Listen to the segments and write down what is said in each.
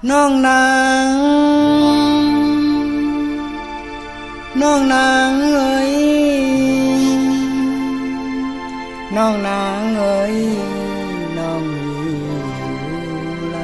น้องนางน้องนางเอ้ยน้องนางเอ้ยน้องมีอยู่ไร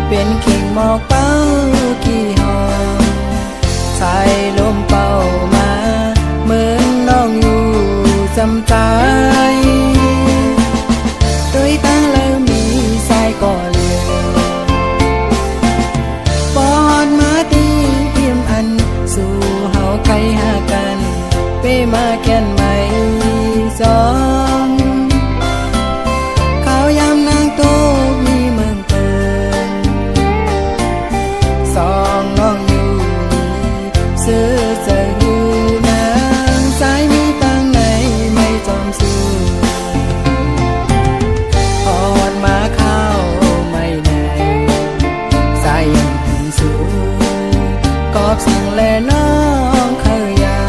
เป็นเข่งหมอกเป้ากี่หอมสายลมเป่ามาเหมือนน้องอยู่จำใจโดยตั้งแล้วมีสายก่อเลี้ยวปอนมาตีเอี่ยมอันสู่เฮาใครหากันเป้มาแก่นไม่สองเขายามนางโตมีเมืองเปินสองน้องอยู่ซื้อเจอหูนางสายมีตังไหนไม่จอมสู้พอดมาเข้าไม่ไหนสายยังหันสู้กอบสั่งแลน้องเคยยา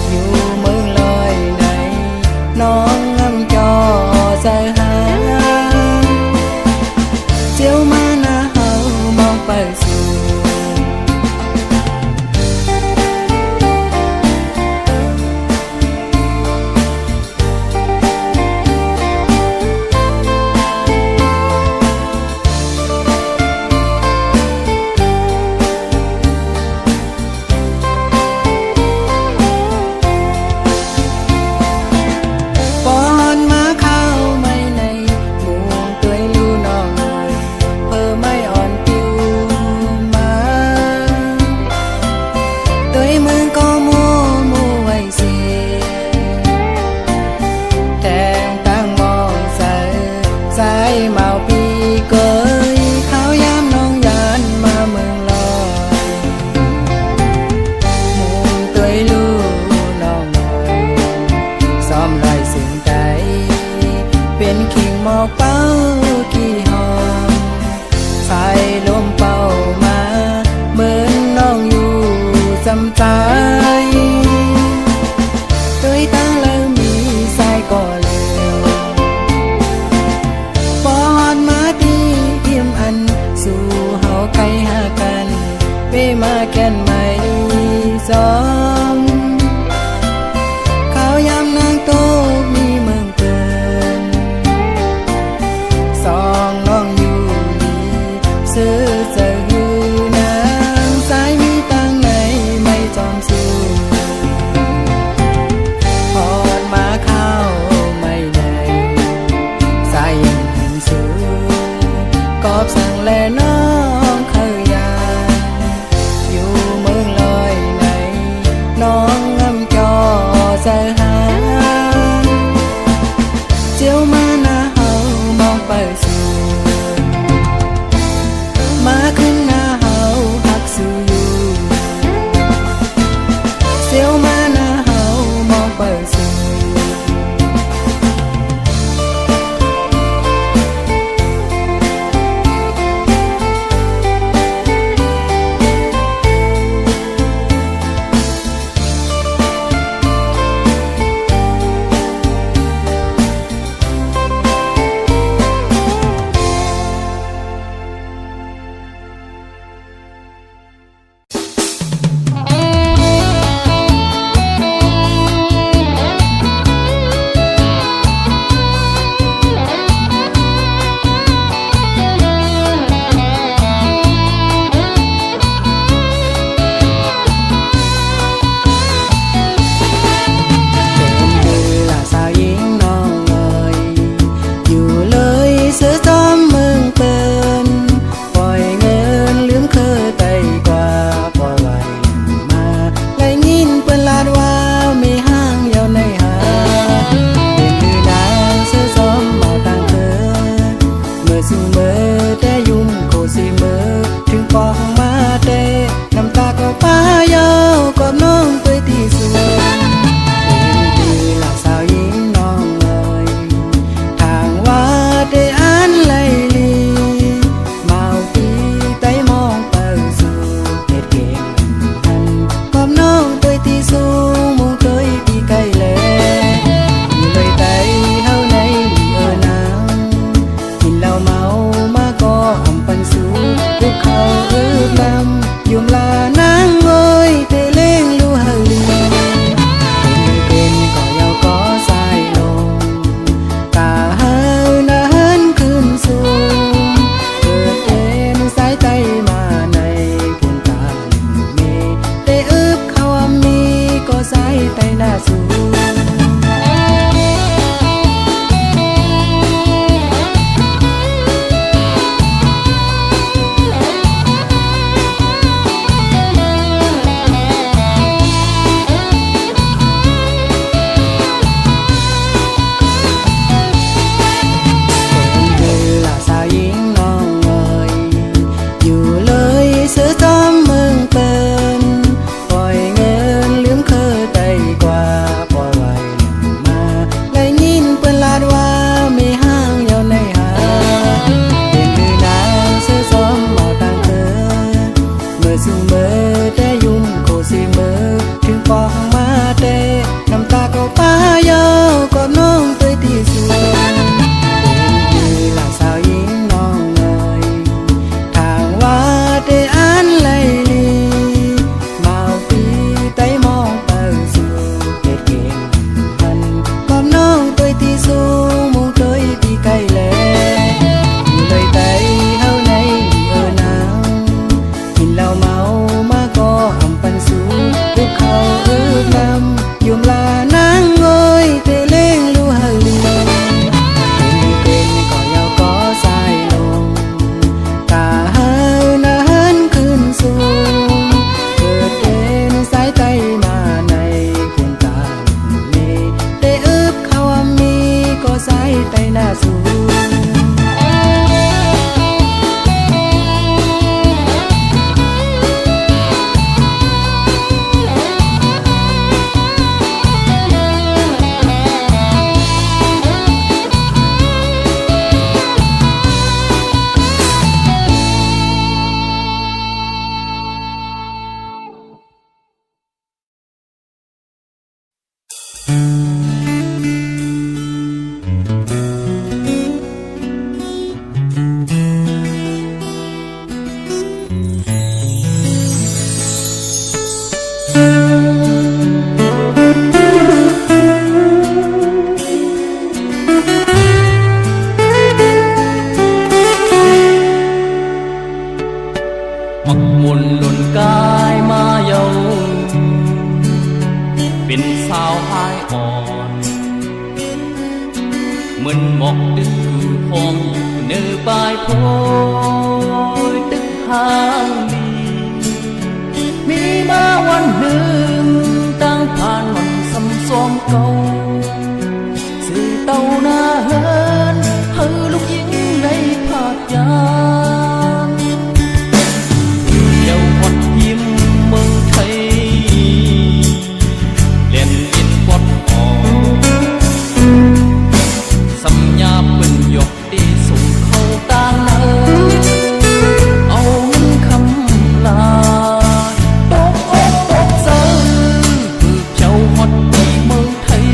อยู่เมืองลอยไหนน้องงำจอใจหาเจียวมาหน้าเฮามองไปสู่เมาปีเกยเขายามน้องยานมาเมืองลอยมุงตัวลูน้องน้อยซ้อมลอยสิ่งใดเป็นเข่งหมอกเป้ากี่หอมสายลมเป่ามาเหมือนน้องอยู่จำใจโดยตั้งแล้วมีสายก่อสู่เฮาใครหากันเป้มาแก่นไม่สองเขายามนางโตมีเมืองเปินสองน้องอยู่นี่ซื้อเจอหูนางสายมีตังไหนไม่จอมสู้พอดมาเข้าไม่ได้สายยังหันสู้กอบสั่งแลน้องเคยยาอยู่เมืองลอยไหน หน้าสูสูเมื่อแต่ยุ่มโคสิเมื่อถึงปองมาแต่น้ำตาก็ป้ายอกอดน้องตัวที่สูงคือหลานสาวหญิงน้องเอ๋ยทางว่าแต่อันไหลลีมาปีไต้มองเปิดสู่เด็ดเก่งหันกอดน้องตัวที่สูงมุ่งตัวที่ใกล้แลอยู่เลยไต้เฮาในหนาวกินเหล้าเมามาก็หำปันสูลูกเขานำยุมลานางงอยเตเล่งลูฮัลลีเป็นก็ยาวก็สายลงตาเฮานั้นขึ้นสูงเกิดเป็นสายไตมาในเพียงตาเมเตอึบเขามีก็สายไตหน้าสูงเป็นสาวหายอ่อนเหมือนหมอกดึกคือพองเนื้อปลายโพยตึกหางมีมาวันหนึ่งตั้งผ่านวันซ้ำซ้อมเก่าสื่อเต้าหน้าเฮินเฮอลูกยิงในภาคยามเดี๋ยววัดยิ้มเมืองไทยเล่นอินวัดออกสัญญาเป็นหยกที่ส่งเข้าต่างนาเอาเงินคำลาตกอกตกใจคือเจ้าวัดที่เมืองไทย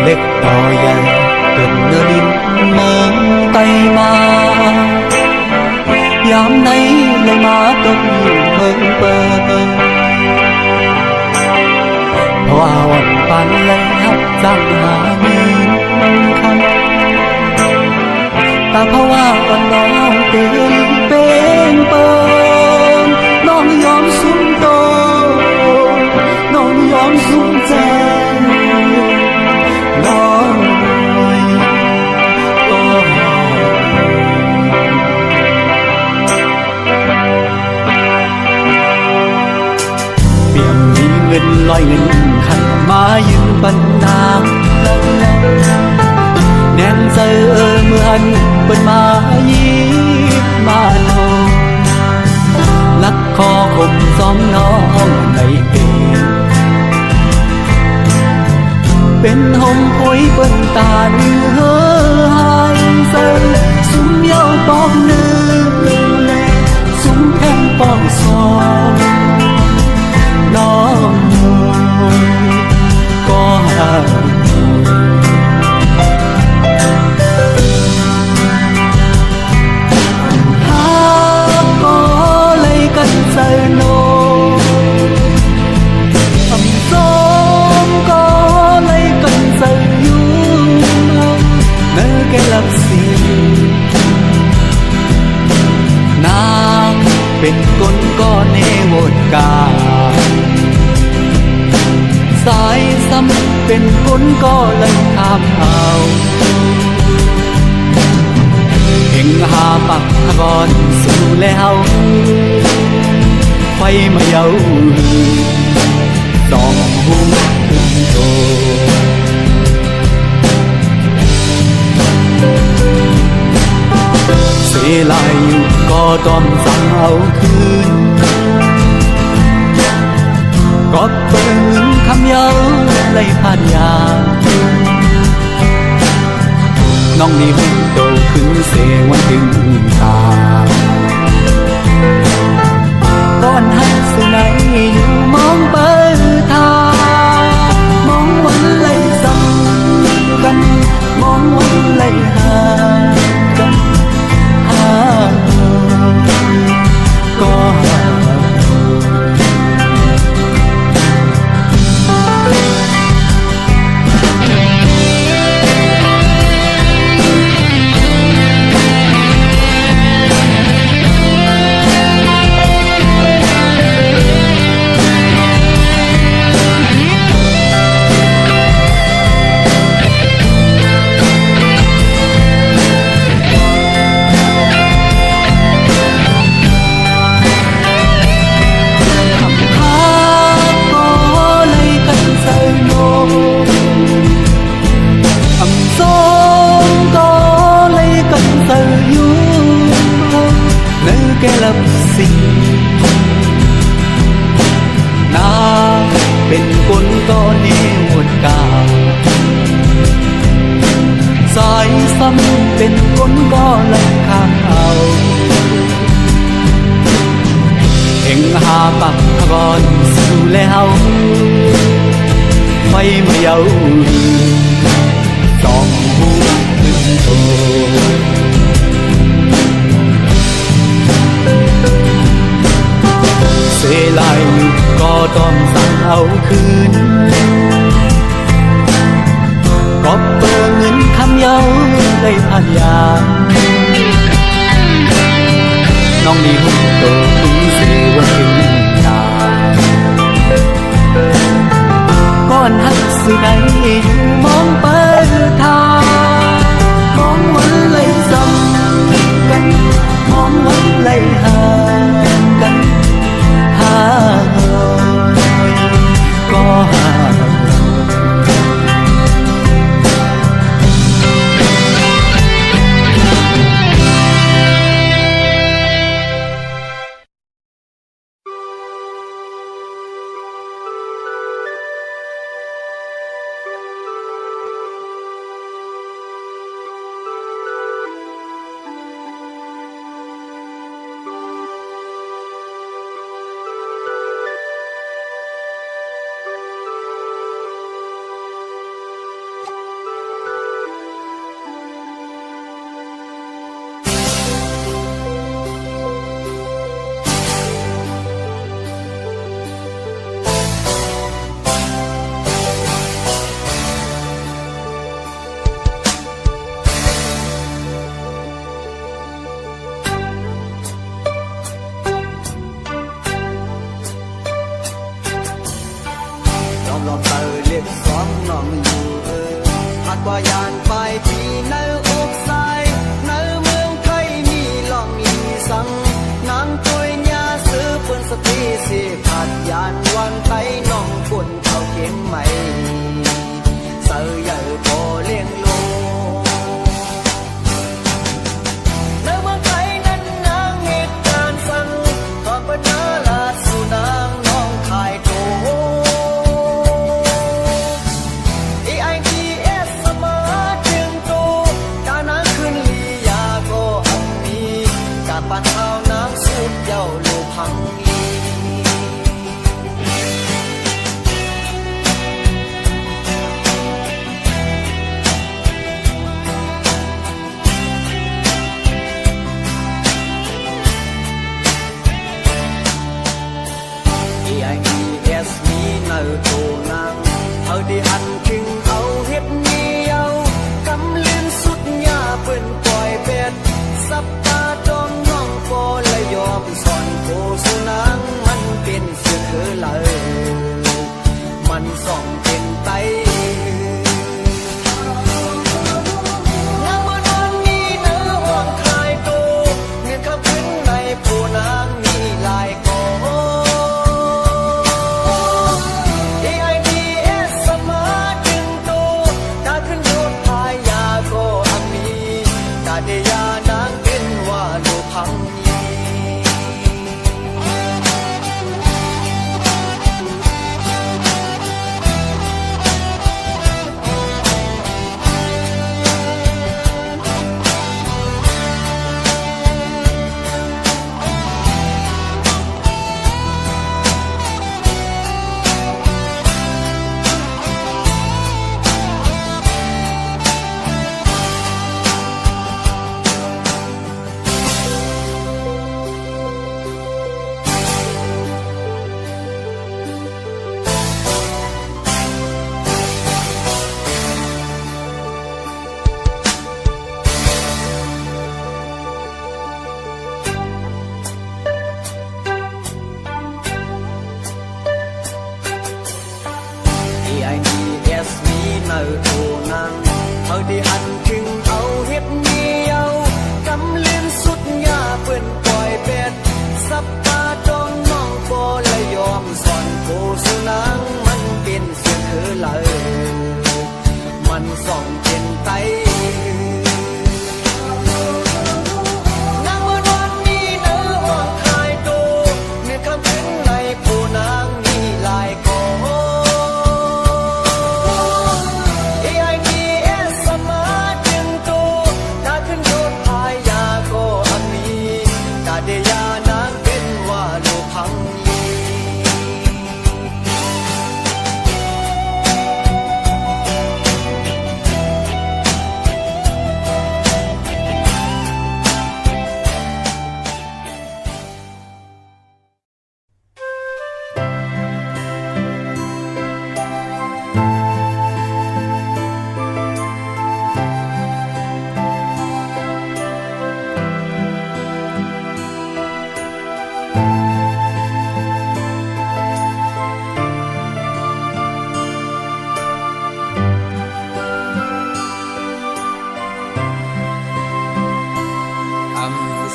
เล็กต่อใหญ่จนเนื้อดินเมืองไตมายามไหนเลยมาต้องอยู่เมืองเปิดเพราะว่าวันปันเลยหับจังหาเงินมันคำแต่เพราะว่าวันน้องเตือนเป็นเปินน้องยอมสุ่มโตน้องยอมสุ่มใจน้องก็เปี่ยมมีเงินลอยเงินขันมายืนบรรดาแน่นใจเมื่อหันเป็นมายีมาโนลักคอคมซ้อมน้องในเองเป็นหงโอยเปิ้นตาเนื้อหายใส่สุมเย้าปอกเนื้อสุมแทงปอกซองน้องก็หาเซโนทำซ้อมก็เลยกันเซยูเนื้อแกลับสินางเป็นคนก็เนวดกาสายซ้ำเป็นคนก็เลยทำเอาเห็นหาปักก่อนสู่แล้วไฟมาเย้าสองหูขึ้นโตเสียลายอยู่ก็ต้องสั่งเอาคืนก็เปิงคำเย้าเลยผ่านยาน้องนี่หุ่นโตขึ้นเสวันถึงตาก่อนหันสุนัยอยู่มองเปิดทามองวันเลยซ้ำกันมองวันเลยห่างกันห่างก็ห่างแกลับสินาเป็นคนก็เนวดกาสายซ้ำเป็นคนก็ลักข้างเอาเอ็งหาปักก่อนสู่แล้วไฟมาเย้าสองหูขึ้นโตเสียลายอยู่ก็ต้องสั่งเอาคืนก็เปิดเงินคำเย้าได้ผ่านยามน้องนี่หุ่นโตคุณเสวันถึงตาก่อนหักสุนัยอยู่มองเปิดทามองวันเลยซ้ำกันมองวันเลยห่างกันก็ห่าง ว่ายานไปที่ในอกใสในเมืองไทยมีลองมีสังนางตัวยาซื้อเปิ้นสติสิผัดยานวันไทยน้องปุ่นเขาเขียงใหม่เสือใหญ่พอเลี้ยงโลในเมืองไทยนั้นนางเหตุการณ์สั่งตอนปัญหาลาดสู่นางน้องขายโตEITS สมาจึงโตการนางขึ้นลียาก็อันนี้การปันเท้าน้ำสุดเย้าโลพังลี EITS มีเนื้อโตนางเอาได้หันถึงเอาเฮ็ดเดียวกำลืนสุดยาเปิ้นปล่อยเป็ดสับตาดองน้องปอและยอมสอนโคสุนางมันเป็นเสือคือเลยมันส่องเป็นไตนางมานอนมีเนื้อห่วงคายโตเงินข้าขึ้นในผู้นางมีลายกอEITS สมาจึงโตการขึ้นรถพายาก็อันนี้กาเดียานางเป็นว่าโลพังยีEITS มีเนื้อโตนางเอาได้หันถึงเอาเฮ็ดเดียวกำลืนสุดยาเปิ้นปล่อยเป็ดสับตาดองน้องปอและยอมสอนโคสุนางมันเป็นเสือคือเลยมันส่องเป็นไตนางมานอนมีเนื้อห่วงคายโตเนื้อคำขึ้นในผู้นางมีลายกอEITS สมาจึงโตการขึ้นรถพายาก็อันนี้กาเดียานางเป็นว่าโลพังยี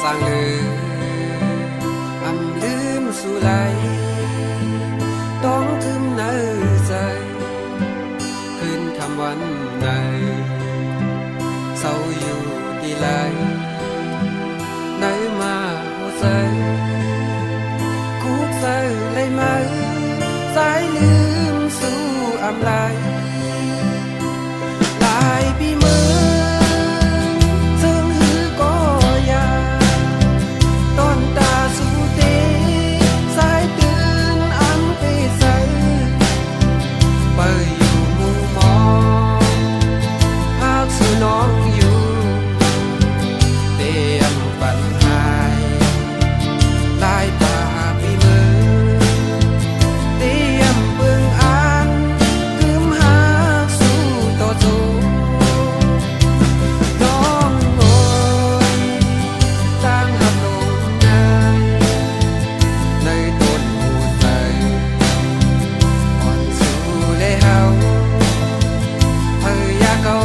sang lư âmลืมสู่ไหลต้องคืมเนื้อใจคืนคำวันใดเศร้าอยู่ดีไหลไหนมาหัวใจคุกใจเลยไหมสายลืมสู่อำลายหลายปีมือน้องอยู่เตรียมปัญหาลายป่าปีมือเตรียมเบิ่งอ่านคืมหาสู้ต่อสู้น้องโอยสร้างหับลงในต้นหัวใจอ่อนสู้เลยเฮาพยาเก่า